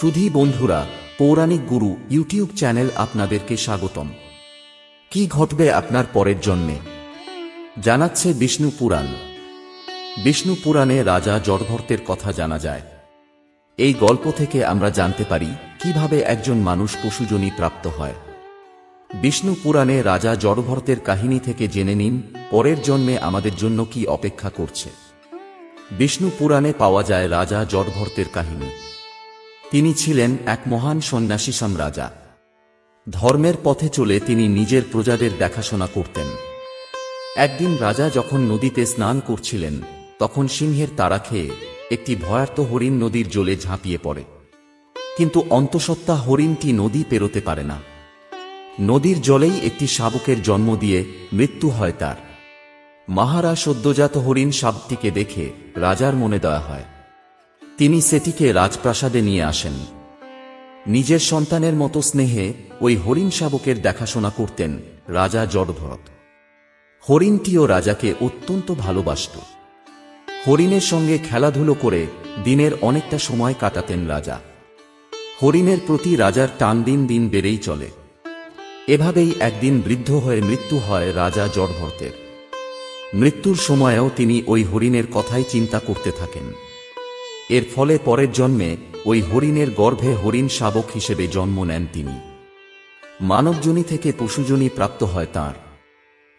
সুধী বন্ধুরা, পৌরাণিক গুরু YouTube channel আপনাদেরকে স্বাগতম। কি ঘটবে আপনার পরের জন্মে জানাচ্ছে বিষ্ণু পুরাণ। বিষ্ণু পুরাণে রাজা জড়ভর্তের কথা জানা যায়। এই গল্প থেকে আমরা জানতে পারি কিভাবে একজন মানুষ পশুজনী প্রাপ্ত হয়। বিষ্ণু পুরাণে রাজা জড়ভর্তের কাহিনী থেকে জেনে নিন পরের জন্মে আমাদের জন্য কি অপেক্ষা করছে। বিষ্ণু পুরাণে পাওয়া যায় রাজা জড়ভর্তের কাহিনী। তিনি ছিলেন এক মহান সন্ন্যাসীসাম রাজা। ধর্মের পথে চলে তিনি নিজের প্রজাদের দেখাশোনা করতেন। একদিন রাজা যখন নদীতে স্নান করছিলেন, তখন সিংহের তাড়া খেয়ে একটি ভয়ার্ত হরিণ নদীর জলে ঝাঁপিয়ে পড়ে। কিন্তু অন্তঃসত্ত্বা হরিণটি নদী পেরোতে পারে না। নদীর জলেই একটি শাবকের জন্ম দিয়ে মৃত্যু হয় তার। মহারাজ সদ্যজাত হরিণ শাবকটিকে দেখে রাজার মনে দয়া হয়। তিনি সেটিকে রাজপ্রাসাদে নিয়ে আসেন। নিজের সন্তানের মতো স্নেহে ওই হরিণ শাবকের দেখাশোনা করতেন রাজা জড়ভরত। হরিণটিও রাজাকে অত্যন্ত ভালোবাসত। হরিণের সঙ্গে খেলাধুলো করে দিনের অনেকটা সময় কাটাতেন রাজা। হরিণের প্রতি রাজার টান দিন দিন বেড়েই চলে। এভাবেই একদিন বৃদ্ধ হয়ে মৃত্যু হয় রাজা জড়ভরতের। মৃত্যুর সময়েও তিনি ওই হরিণের কথাই চিন্তা করতে থাকেন। এর ফলে পরের জন্মে ওই হরিণের গর্ভে হরিণ শাবক হিসেবে জন্ম নেন তিনি। মানবজনী থেকে পশুজনী প্রাপ্ত হয় তাঁর।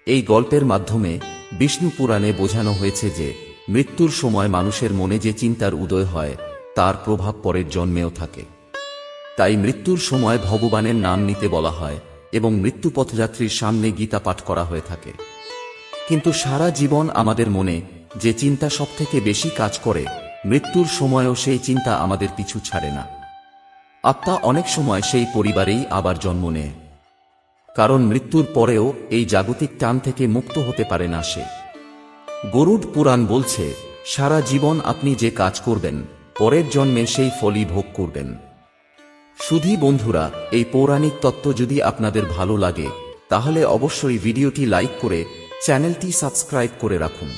এই গল্পের মাধ্যমে বিষ্ণু পুরাণে বোঝানো হয়েছে যে মৃত্যুর সময় মানুষের মনে যে চিন্তার উদয় হয় তার প্রভাব পরের জন্মেও থাকে। তাই মৃত্যুর সময় ভগবানের নাম নিতে বলা হয় এবং মৃত্যু পথযাত্রীর সামনে গীতা পাঠ করা হয়ে থাকে। কিন্তু সারা জীবন আমাদের মনে যে চিন্তা সবথেকে বেশি কাজ করে, মৃত্যুর সময়ও সেই চিন্তা আমাদের পিছু ছাড়ে না। আত্মা অনেক সময় সেই পরিবারেই আবার জন্ম নেয়, কারণ মৃত্যুর পরেও এই জাগতিক টান থেকে মুক্ত হতে পারে না সে। গরুড় পুরাণ বলছে, সারা জীবন আপনি যে কাজ করবেন পরের জন্মে সেই ফলই ভোগ করবেন। সুধী বন্ধুরা, এই পৌরাণিক তত্ত্ব যদি আপনাদের ভালো লাগে তাহলে অবশ্যই ভিডিওটি লাইক করে চ্যানেলটি সাবস্ক্রাইব করে রাখুন।